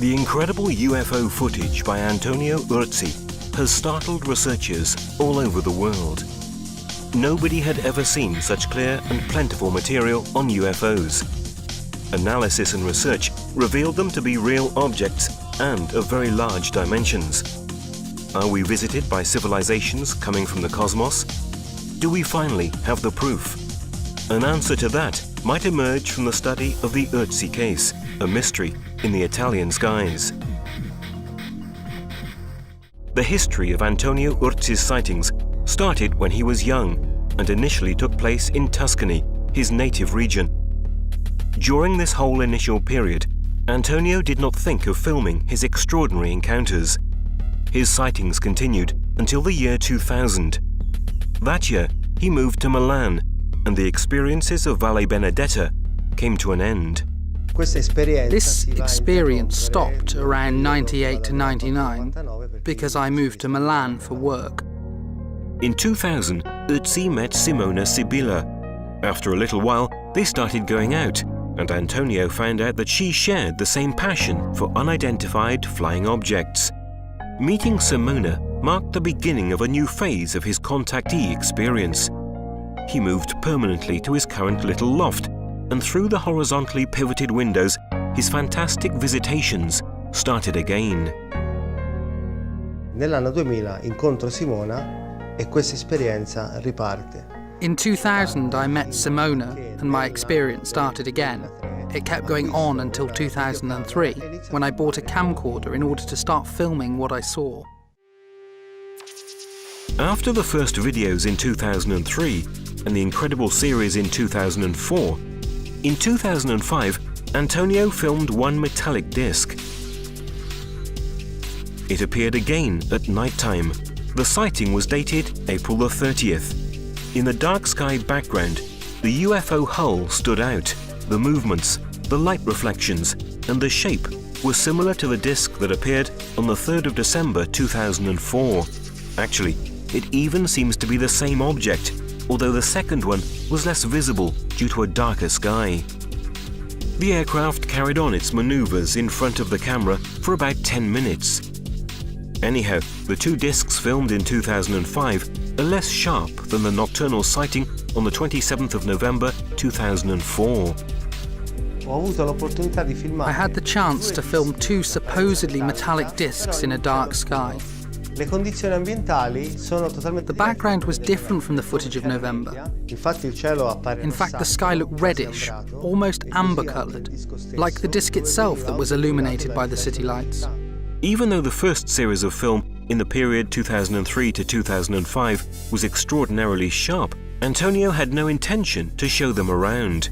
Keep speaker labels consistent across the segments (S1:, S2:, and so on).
S1: The incredible UFO footage by Antonio Urzi has startled researchers all over the world. Nobody had ever seen such clear and plentiful material on UFOs. Analysis and research revealed them to be real objects and of very large dimensions. Are we visited by civilizations coming from the cosmos? Do we finally have the proof? An answer to that might emerge from the study of the URZI case, a mystery in the Italian skies. The history of Antonio Urzi's sightings started when he was young and initially took place in Tuscany, his native region. During this whole initial period, Antonio did not think of filming his extraordinary encounters. His sightings continued until the year 2000. That year, he moved to Milan, and the experiences of Valle Benedetta came to an end.
S2: This experience stopped around 98 to 99 because I moved to Milan for work.
S1: In 2000, Urzi met Simona Sibilla. After a little while, they started going out, and Antonio found out that she shared the same passion for unidentified flying objects. Meeting Simona marked the beginning of a new phase of his contactee experience. He moved permanently to his current little loft, and through the horizontally pivoted windows, his fantastic visitations started again.
S3: Nell'anno 2000 incontro Simona e questa esperienza riparte.
S2: In 2000, I met Simona, and my experience started again. It kept going on until 2003, when I bought a camcorder in order to start filming what I saw.
S1: After the first videos in 2003 and the incredible series in 2004, in 2005, Antonio filmed one metallic disc. It appeared again at night time. The sighting was dated April the 30th. In the dark sky background, the UFO hull stood out. The movements, the light reflections, and the shape were similar to the disc that appeared on the 3rd of December 2004. Actually, it even seems to be the same object, although the second one was less visible due to a darker sky. The aircraft carried on its maneuvers in front of the camera for about 10 minutes. Anyhow, the two discs filmed in 2005 are less sharp than the nocturnal sighting on the 27th of November 2004.
S2: I had the chance to film two supposedly metallic discs in a dark sky. The background was different from the footage of November. In fact, the sky looked reddish, almost amber-coloured, like the disc itself that was illuminated by the city lights.
S1: Even though the first series of film in the period 2003 to 2005 was extraordinarily sharp, Antonio had no intention to show them around.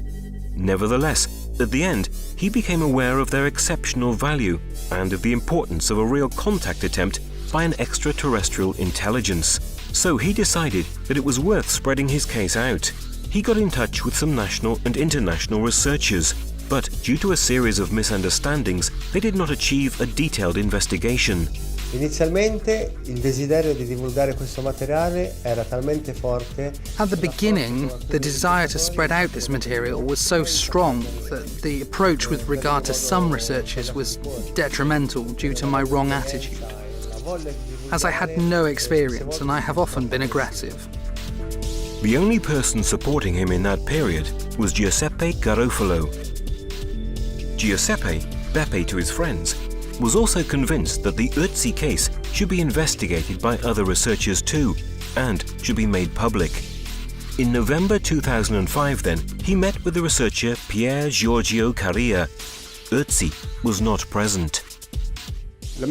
S1: Nevertheless, at the end, he became aware of their exceptional value and of the importance of a real contact attempt by an extraterrestrial intelligence. So he decided that it was worth spreading his case out. He got in touch with some national and international researchers, but due to a series of misunderstandings, they did not achieve a detailed investigation.
S3: Inizialmente il desiderio di divulgare questo materiale era talmente forte.
S2: At the beginning, the desire to spread out this material was so strong that the approach with regard to some researchers was detrimental due to my wrong attitude. As I had no experience and I have often been aggressive.
S1: The only person supporting him in that period was Giuseppe Garofalo. Giuseppe, Beppe to his friends, was also convinced that the URZI case should be investigated by other researchers too, and should be made public. In November 2005 then, he met with the researcher Pier Giorgio Carria. URZI was not present.
S4: My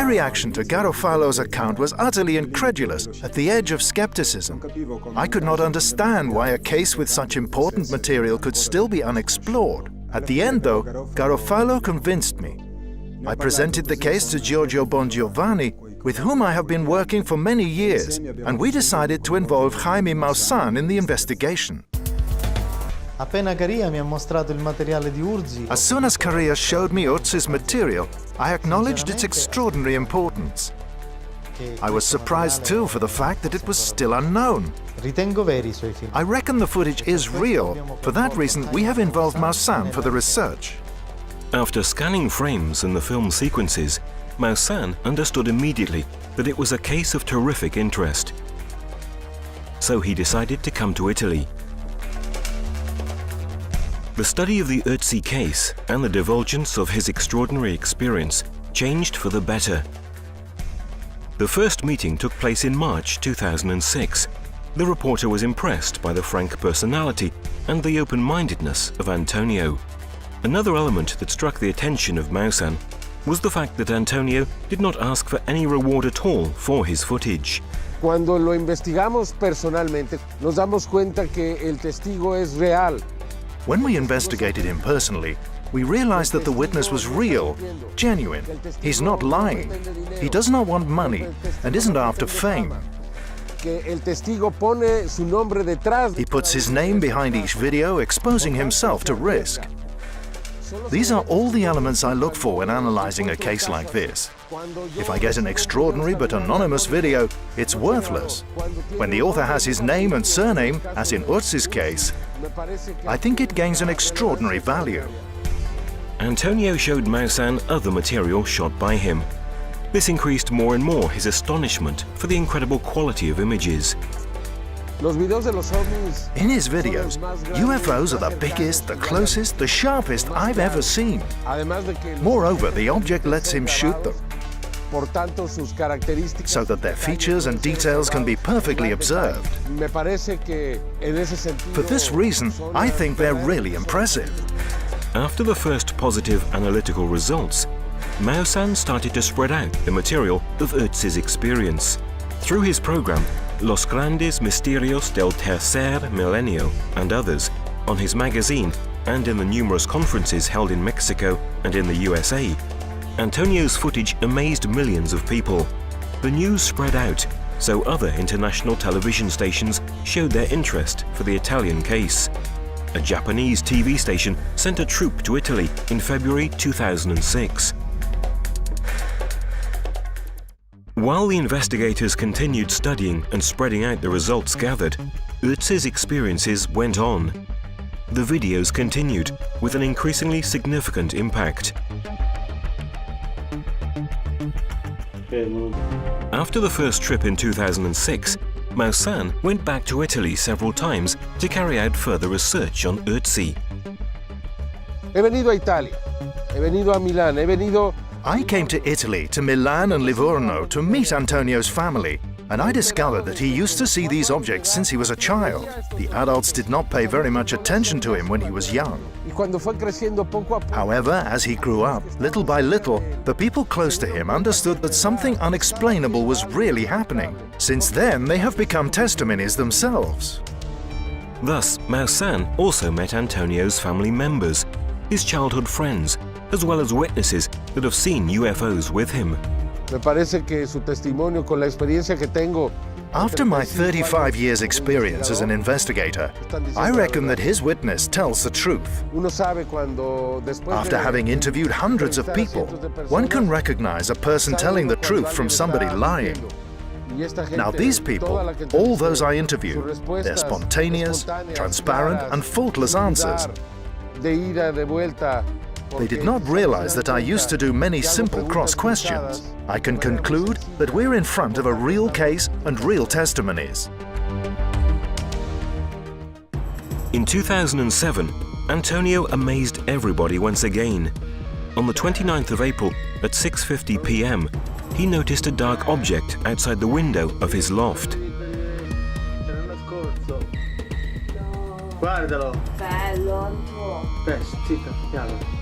S4: reaction to Garofalo's account was utterly incredulous, at the edge of skepticism. I could not understand why a case with such important material could still be unexplored. At the end, though, Garofalo convinced me. I presented the case to Giorgio Bongiovanni, with whom I have been working for many years, and we decided to involve Jaime Maussan in the investigation. As soon as Carria showed me Urzi's material, I acknowledged its extraordinary importance. I was surprised too for the fact that it was still unknown. I reckon the footage is real. For that reason, we have involved Maussan for the research.
S1: After scanning frames and the film sequences, Maussan understood immediately that it was a case of terrific interest. So he decided to come to Italy. The study of the URZI case and the divulgence of his extraordinary experience changed for the better. The first meeting took place in March 2006. The reporter was impressed by the frank personality and the open-mindedness of Antonio. Another element that struck the attention of Maussan was the fact that Antonio did not ask for any reward at all for his footage.
S5: Cuando lo investigamos personalmente, nos damos cuenta que el testigo es real.
S4: When we investigated him personally, we realized that the witness was real, genuine. He's not lying. He does not want money and isn't after fame.
S5: Que el testigo pone su nombre detrás.
S4: He puts his name behind each video, exposing himself to risk. These are all the elements I look for when analyzing a case like this. If I get an extraordinary but anonymous video, it's worthless. When the author has his name and surname, as in URZI's case, I think it gains an extraordinary value.
S1: Antonio showed Maussan other material shot by him. This increased more and more his astonishment for the incredible quality of images.
S5: Los videos de los ovnis.
S4: In his videos, UFOs are the biggest, the closest, the sharpest I've ever seen. Moreover, the object lets him shoot them,
S5: Por tanto, sus características
S4: so that their features and details can be perfectly observed.
S5: Me parece que en ese sentido.
S4: For this reason, I think they're really impressive.
S1: After the first positive analytical results, Maussan started to spread out the material of URZI's experience. Through his program, Los Grandes Misterios del Tercer Milenio and others, on his magazine and in the numerous conferences held in Mexico and in the USA, Antonio's footage amazed millions of people. The news spread out, so other international television stations showed their interest for the Italian case. A Japanese TV station sent a troop to Italy in February 2006. While the investigators continued studying and spreading out the results gathered, URZI's experiences went on. The videos continued with an increasingly significant impact. After the first trip in 2006, Maussan went back to Italy several times to carry out further research on URZI.
S5: He venido a Italia, he venido a Milán, he venido.
S4: I came to Italy, to Milan and Livorno, to meet Antonio's family, and I discovered that he used to see these objects since he was a child. The adults did not pay very much attention to him when he was young.
S5: Y cuando fue creciendo poco a poco.
S4: However, as he grew up, little by little, the people close to him understood that something unexplainable was really happening. Since then, they have become testimonies themselves.
S1: Thus, Maussan also met Antonio's family members, his childhood friends, as well as witnesses that have seen UFOs with him.
S5: Me parece que su testimonio con la experiencia que tengo.
S4: After my 35 years' experience as an investigator, I reckon that his witness tells the truth.
S5: Uno sabe cuando después
S4: After having interviewed hundreds of people, one can recognize a person telling the truth from somebody lying. Now these people, all those I interviewed, they're spontaneous, transparent and faultless answers.
S5: De ida, de vuelta.
S4: They did not realize that I used to do many simple cross questions. I can conclude that we're in front of a real case and real testimonies.
S1: In 2007, Antonio amazed everybody once again. On the 29th of April at 6:50 p.m., he noticed a dark object outside the window of his loft.
S6: Guardalo.
S7: Bello,
S6: Zitta, chiaro.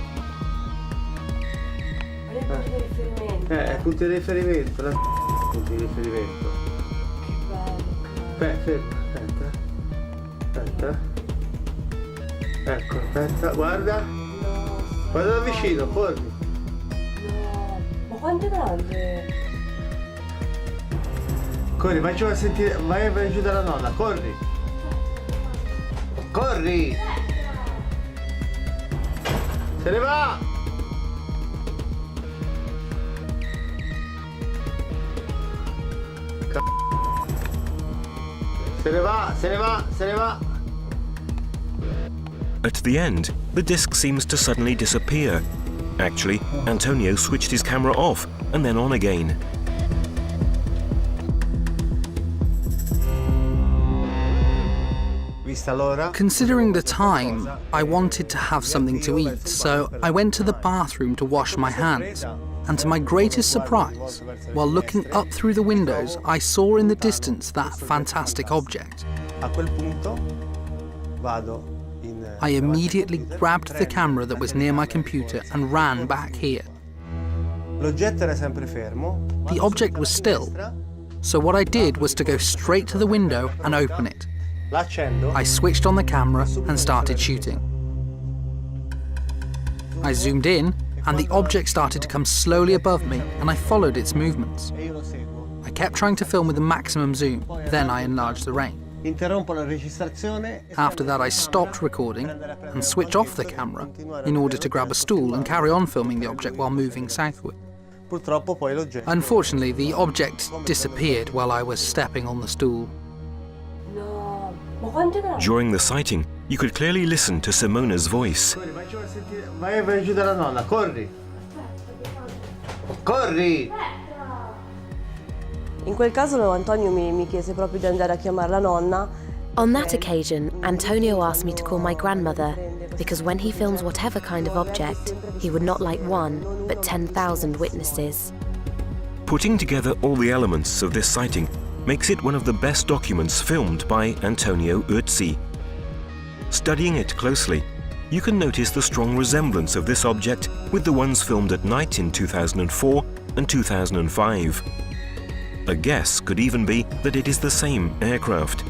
S6: Punti di riferimento, punti di riferimento. Ferma, aspetta. Ecco, aspetta, guarda. Guarda da vicino, corri.
S7: No, ma quanto è grande?
S6: Corri, vai giù a sentire, vai giù dalla nonna, corri. Corri! Se ne va! Se ne va!
S1: At the end, the disc seems to suddenly disappear, Actually, Antonio switched his camera off and then on again.
S2: Considering the time, I wanted to have something to eat, so I went to the bathroom to wash my hands. And to my greatest surprise, while looking up through the windows, I saw in the distance that fantastic object. I immediately grabbed the camera that was near my computer and ran back here. The object was still, so what I did was to go straight to the window and open it. I switched on the camera and started shooting. I zoomed in, and the object started to come slowly above me, and I followed its movements. I kept trying to film with the maximum zoom, then I enlarged the range. After that, I stopped recording and switched off the camera in order to grab a stool and carry on filming the object while moving southward. Unfortunately, the object disappeared while I was stepping on the stool.
S1: During the sighting, you could clearly listen to Simona's voice.
S6: Vai giù dalla nonna, corri! Corri!
S7: In quel caso Antonio mi chiese proprio di andare a chiamare la nonna.
S8: On that occasion, Antonio asked me to call my grandmother, because when he films whatever kind of object, he would not like one, but 10,000 witnesses.
S1: Putting together all the elements of this sighting makes it one of the best documents filmed by Antonio Urzi. Studying it closely, you can notice the strong resemblance of this object with the ones filmed at night in 2004 and 2005. A guess could even be that it is the same aircraft.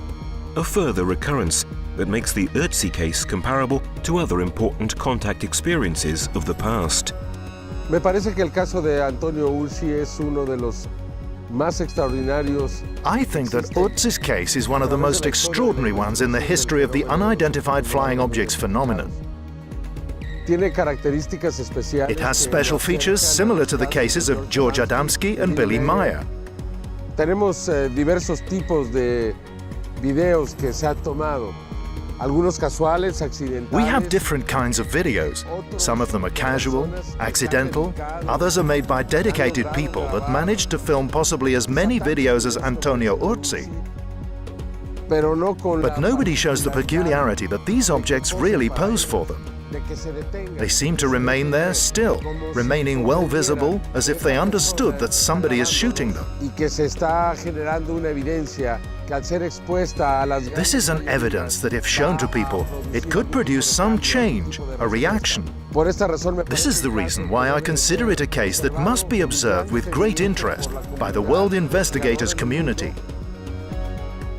S1: A further recurrence that makes the URZI case comparable to other important contact experiences of the past.
S5: Me parece que el caso de Antonio Urzi es uno de los más extraordinarios.
S4: I think that Urzi's case is one of the most extraordinary ones in the history of the unidentified flying objects phenomenon.
S5: Tiene características especiales.
S4: It has special features similar to the cases of George Adamski and Billy Meyer.
S5: Tenemos diversos tipos de videos que se ha tomado. Algunos casuales, accidentales.
S4: We have different kinds of videos. Some of them are casual, accidental. Others are made by dedicated people that managed to film possibly as many videos as Antonio Urzi. But nobody shows the peculiarity that these objects really pose for them. They seem to remain there still, remaining well visible, as if they understood that somebody is shooting them. This is an evidence that if shown to people, it could produce some change, a reaction. This is the reason why I consider it a case that must be observed with great interest by the world investigators community.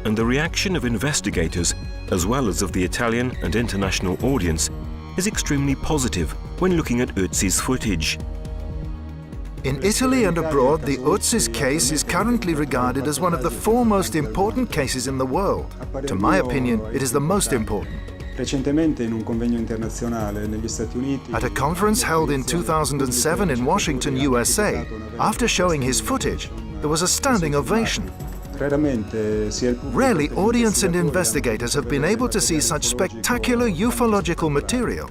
S1: And the reaction of investigators, as well as of the Italian and international audience, is extremely positive when looking at Urzi's footage.
S4: In Italy and abroad, the URZI case is currently regarded as one of the four most important cases in the world. To my opinion, it is the most important. At a conference held in 2007 in Washington, USA, after showing his footage, there was a standing ovation. Rarely, audience and investigators have been able to see such spectacular ufological material.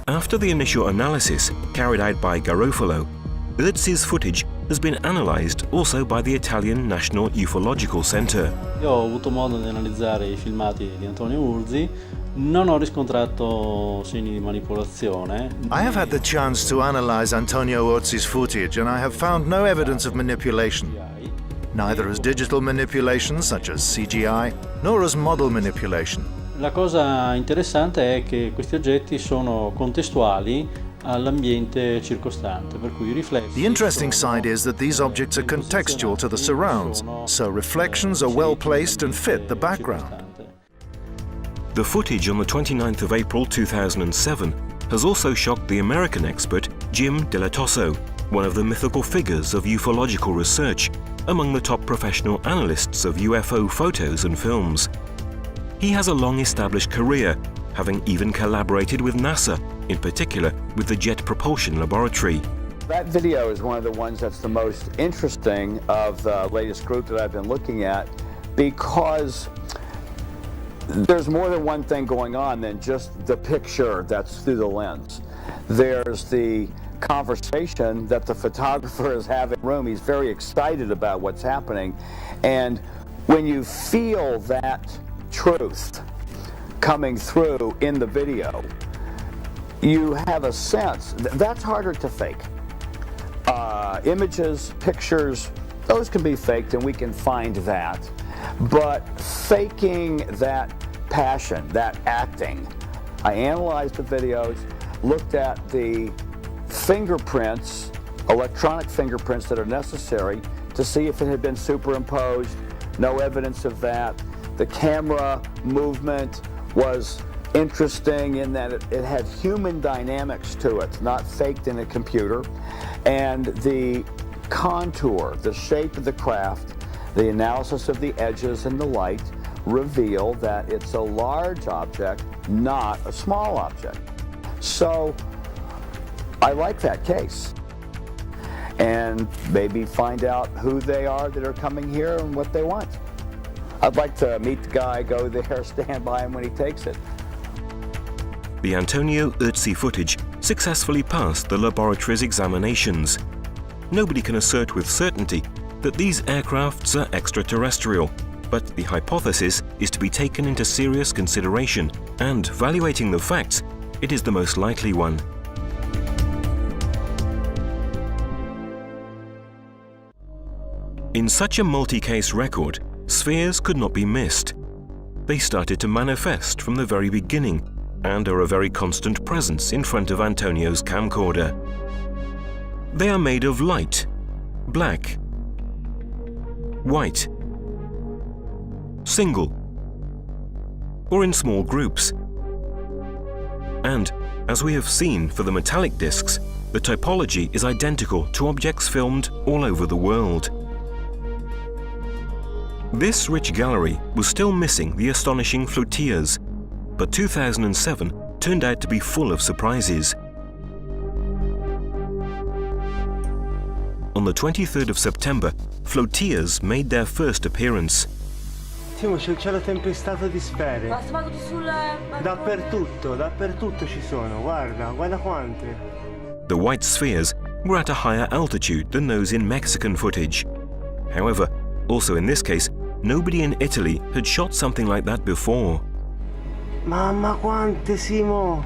S1: After the initial analysis carried out by Garofalo, Urzi's footage has been analysed also by the Italian National Ufological Center.
S9: Io ho avuto modo di analizzare I filmati di Antonio Urzi, non ho riscontrato segni di manipolazione.
S4: I have had the chance to analyze Antonio Urzi's footage and I have found no evidence of manipulation. Neither as digital manipulation, such as CGI, nor as model manipulation.
S9: La cosa interessante è che questi oggetti sono contestuali all'ambiente circostante, per cui I riflessi.
S4: The interesting side is that these objects are contextual to the surrounds, so reflections are well placed and fit the background.
S1: The footage on the 29th of April 2007 has also shocked the American expert Jim Delatosso, one of the mythical figures of ufological research, among the top professional analysts of UFO photos and films. He has a long-established career, having even collaborated with NASA, in particular with the Jet Propulsion Laboratory.
S10: That video is one of the ones that's the most interesting of the latest group that I've been looking at, because there's more than one thing going on than just the picture that's through the lens. There's the conversation that the photographer is having in the room. He's very excited about what's happening. And when you feel that truth coming through in the video, you have a sense that's harder to fake. Images, pictures, those can be faked and we can find that. But faking that passion, that acting, I analyzed the videos, looked at the fingerprints, electronic fingerprints that are necessary to see if it had been superimposed. No evidence of that. The camera movement was interesting in that it had human dynamics to it, not faked in a computer. And the contour, the shape of the craft, the analysis of the edges and the light reveal that it's a large object, not a small object. So I like that case. And maybe find out who they are that are coming here and what they want. I'd like to meet the guy, go there, stand by him when he takes it.
S1: The Antonio Urzi footage successfully passed the laboratory's examinations. Nobody can assert with certainty that these aircrafts are extraterrestrial, but the hypothesis is to be taken into serious consideration, and evaluating the facts, it is the most likely one. In such a multi-case record, spheres could not be missed. They started to manifest from the very beginning and are a very constant presence in front of Antonio's camcorder. They are made of light, black, white, single, or in small groups. And, as we have seen for the metallic discs, the typology is identical to objects filmed all over the world. This rich gallery was still missing the astonishing flotillas, but 2007 turned out to be full of surprises. On the 23rd of September, flotillas made their first appearance.
S6: Simo, c'è il cielo tempestato di sfere. Dappertutto ci sono, guarda quante.
S1: The white spheres were at a higher altitude than those in Mexican footage. However, also in this case, nobody in Italy had shot something like that before.
S6: Mamma quante, Simo!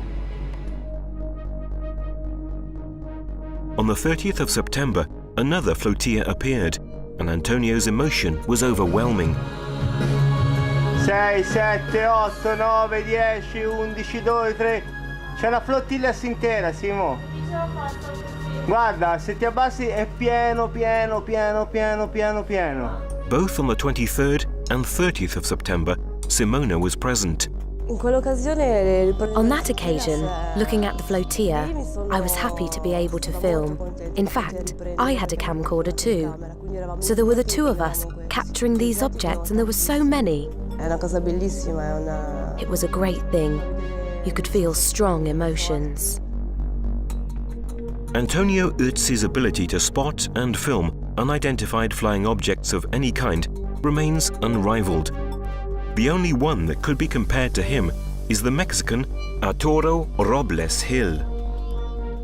S1: On the 30th of September, another flotilla appeared, and Antonio's emotion was overwhelming.
S6: 6, 7, 8, 9, 10, 11, 12, 3. C'è una flottilla intera, Simo. Guarda, se ti abbassi è pieno.
S1: Both on the 23rd and 30th of September, Simona was present.
S8: On that occasion, looking at the flotilla, I was happy to be able to film. In fact, I had a camcorder too. So there were the two of us capturing these objects, and there were so many. It was a great thing. You could feel strong emotions.
S1: Antonio Urzi's ability to spot and film unidentified flying objects of any kind remains unrivaled. The only one that could be compared to him is the Mexican Arturo Robles Hill.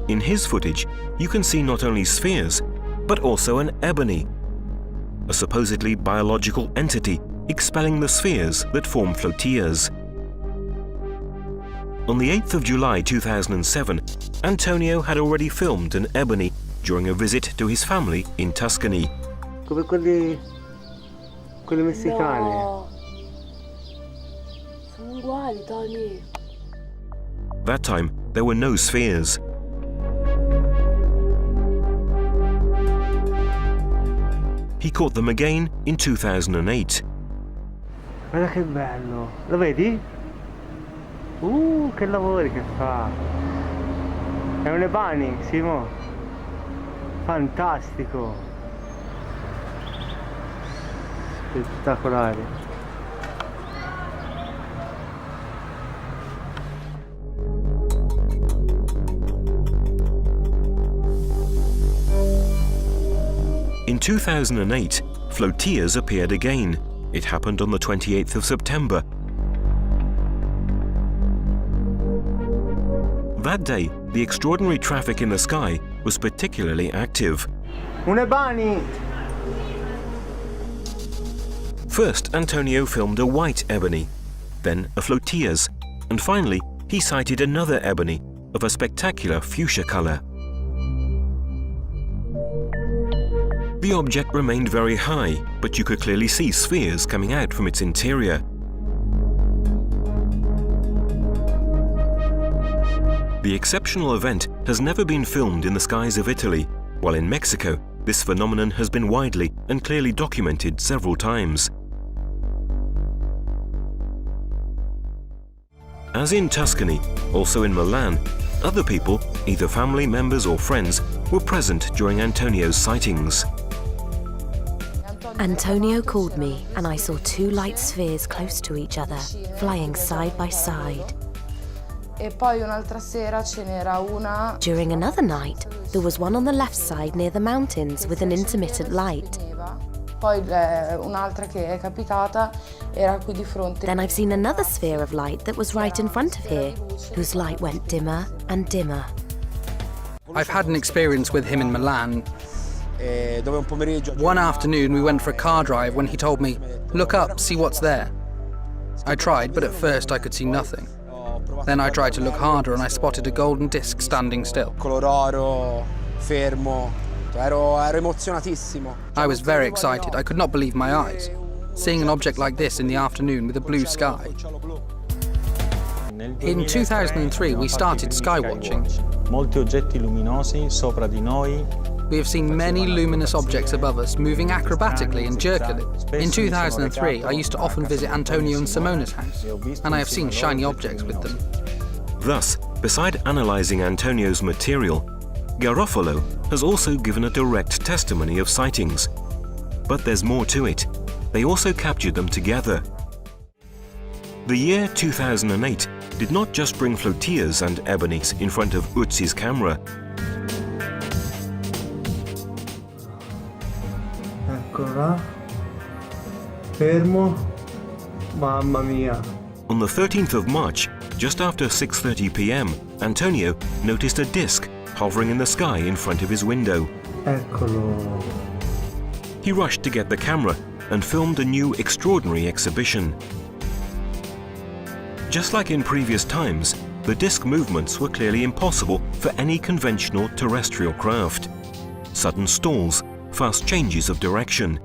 S1: In his footage, you can see not only spheres, but also an ebony, a supposedly biological entity expelling the spheres that form flotillas. On the 8th of July 2007, Antonio had already filmed an ebony during a visit to his family in Tuscany.
S6: Come quelle messicane.
S7: No. Sono uguali, Tony.
S1: That time, there were no spheres. He caught them again in 2008.
S6: Guarda che bello. Lo vedi? Che lavori che fa. È un ebony, Simo. Fantastico. Spettacolare.
S1: In 2008, flotillas appeared again. It happened on the 28th of September. that day, the extraordinary traffic in the sky was particularly active.
S6: Un ebani!
S1: First, Antonio filmed a white ebony, then a flotillas, and finally, he sighted another ebony of a spectacular fuchsia color. The object remained very high, but you could clearly see spheres coming out from its interior. The exceptional event has never been filmed in the skies of Italy, while in Mexico, this phenomenon has been widely and clearly documented several times. As in Tuscany, also in Milan, other people, either family members or friends, were present during Antonio's sightings.
S8: Antonio called me and I saw two light spheres close to each other, flying side by side. During another night, there was one on the left side near the mountains with an intermittent light. Then I've seen another sphere of light that was right in front of here, whose light went dimmer and dimmer.
S2: I've had an experience with him in Milan. One afternoon we went for a car drive when he told me, "Look up, see what's there." I tried, but at first I could see nothing. Then I tried to look harder and I spotted a golden disc standing still. I was very excited. I could not believe my eyes. Seeing an object like this in the afternoon with a blue sky. In 2003 we started skywatching. We have seen many luminous objects above us, moving acrobatically and jerkily. In 2003, I used to often visit Antonio and Simona's house, and I have seen shiny objects with them.
S1: Thus, beside analyzing Antonio's material, Garofalo has also given a direct testimony of sightings. But there's more to it. They also captured them together. The year 2008 did not just bring flotillas and ebonies in front of URZI's camera.
S6: Fermo. Mamma mia.
S1: On the 13th of March, just after 6:30 p.m., Antonio noticed a disc hovering in the sky in front of his window.
S6: Eccolo.
S1: He rushed to get the camera and filmed a new extraordinary exhibition. Just like in previous times, the disc movements were clearly impossible for any conventional terrestrial craft. Sudden stalls, fast changes of direction.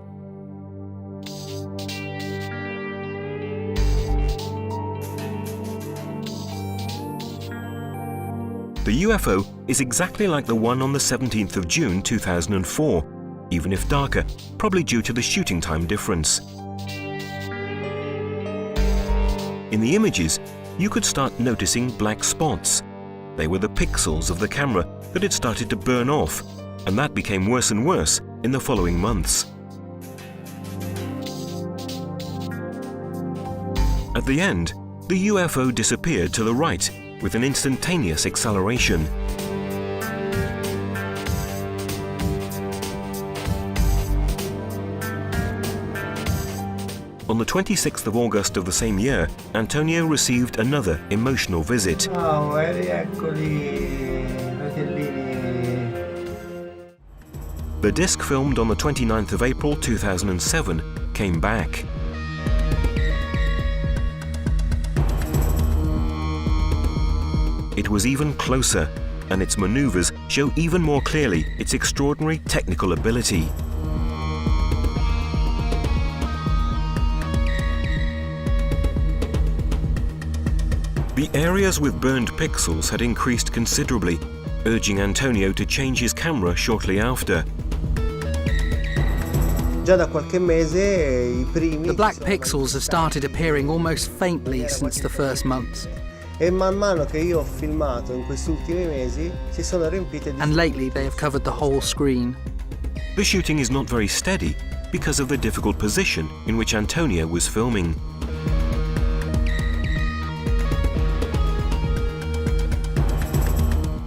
S1: The UFO is exactly like the one on the 17th of June 2004, even if darker, probably due to the shooting time difference. In the images, you could start noticing black spots. They were the pixels of the camera that had started to burn off, and that became worse and worse in the following months. At the end, the UFO disappeared to the right with an instantaneous acceleration. On the 26th of August of the same year, Antonio received another emotional visit.
S6: Oh, eccoli, rotellini.
S1: The disc filmed on the 29th of April 2007 came back. It was even closer, and its maneuvers show even more clearly its extraordinary technical ability. The areas with burned pixels had increased considerably, urging Antonio to change his camera shortly after.
S2: The black pixels have started appearing almost faintly since the first months. And lately they have covered the whole screen.
S1: The shooting is not very steady because of the difficult position in which Antonio was filming.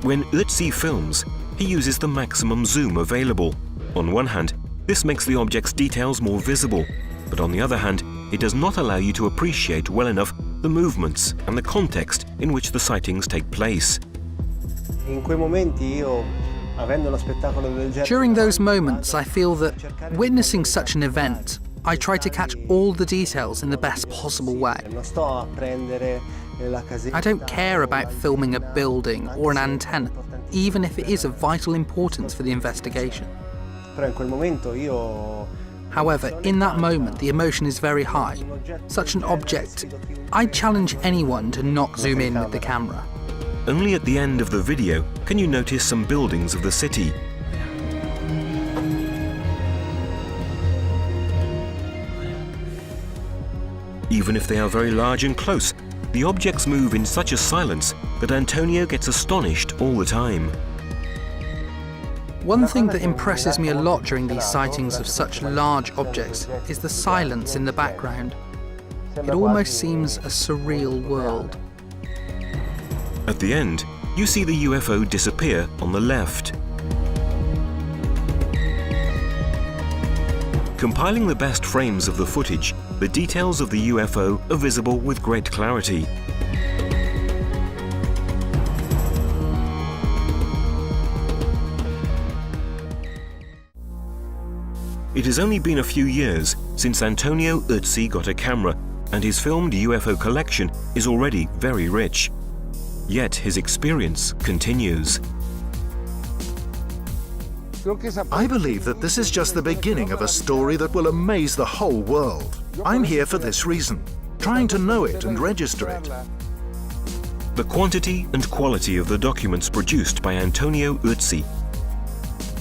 S1: When URZI films, he uses the maximum zoom available. On one hand, this makes the object's details more visible, but on the other hand, it does not allow you to appreciate well enough the movements and the context in which the sightings take place.
S3: In quei momenti io, avendo uno spettacolo del genere,
S2: During those moments, I feel that witnessing such an event, I try to catch all the details in the best possible way.
S3: non sto a prendere la casetta.
S2: I don't care about filming a building or an antenna, even if it is of vital importance for the investigation.
S3: Però in quel momento io
S2: However, in that moment, the emotion is very high. Such an object, I challenge anyone to not zoom in with the camera.
S1: Only at the end of the video can you notice some buildings of the city. Even if they are very large and close, the objects move in such a silence that Antonio gets astonished all the time.
S2: One thing that impresses me a lot during these sightings of such large objects is the silence in the background. It almost seems a surreal world.
S1: At the end, you see the UFO disappear on the left. Compiling the best frames of the footage, the details of the UFO are visible with great clarity. It has only been a few years since Antonio Urzi got a camera, and his filmed UFO collection is already very rich. Yet his experience continues.
S4: I believe that this is just the beginning of a story that will amaze the whole world. I'm here for this reason, trying to know it and register it.
S1: The quantity and quality of the documents produced by Antonio Urzi,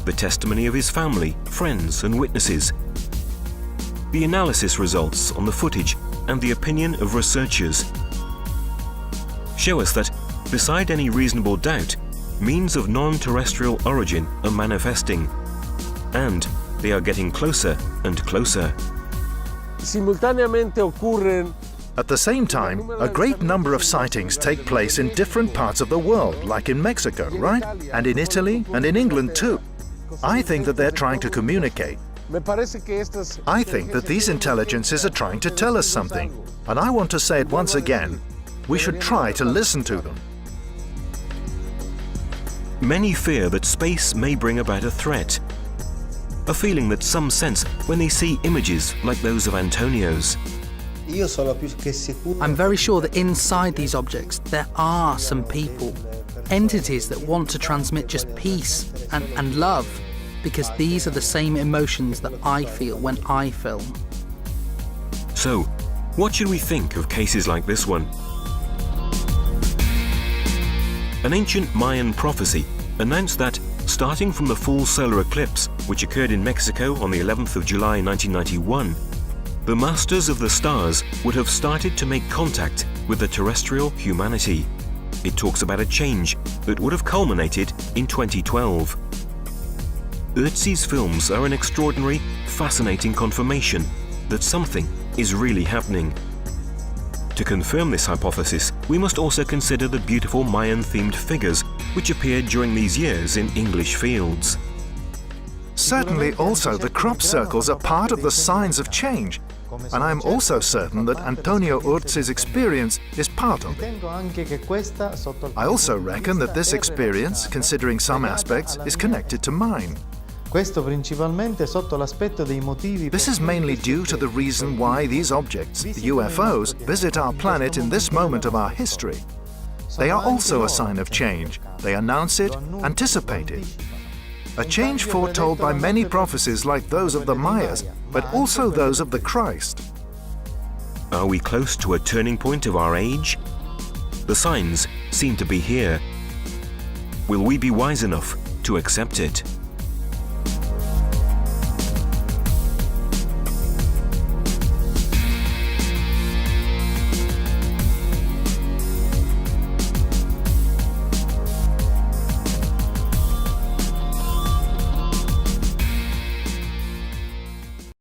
S1: the testimony of his family, friends and witnesses, the analysis results on the footage and the opinion of researchers show us that, beside any reasonable doubt, means of non-terrestrial origin are manifesting, and they are getting closer and closer.
S5: Simultáneamente ocurren
S4: At the same time, a great number of sightings take place in different parts of the world, like in Mexico, right? And in Italy and in England too. I think that they're trying to communicate. I think that these intelligences are trying to tell us something, and I want to say it once again. We should try to listen to them.
S1: Many fear that space may bring about a threat, a feeling that some sense when they see images like those of Antonio's.
S2: I'm very sure that inside these objects there are some people, entities that want to transmit just peace and love, because these are the same emotions that I feel when I film.
S1: So, what should we think of cases like this one? An ancient Mayan prophecy announced that, starting from the full solar eclipse, which occurred in Mexico on the 11th of July 1991, the masters of the stars would have started to make contact with the terrestrial humanity. It talks about a change that would have culminated in 2012. Urzi's films are an extraordinary, fascinating confirmation that something is really happening. To confirm this hypothesis, we must also consider the beautiful Mayan-themed figures which appeared during these years in English fields.
S4: Certainly also the crop circles are part of the signs of change, and I am also certain that Antonio Urzi's experience is part of it. I also reckon that this experience, considering some aspects, is connected to mine. This is mainly due to the reason why these objects, the UFOs, visit our planet in this moment of our history. They are also a sign of change. They announce it, anticipate it. A change foretold by many prophecies like those of the Mayas, but also those of the Christ.
S1: Are we close to a turning point of our age? The signs seem to be here. Will we be wise enough to accept it?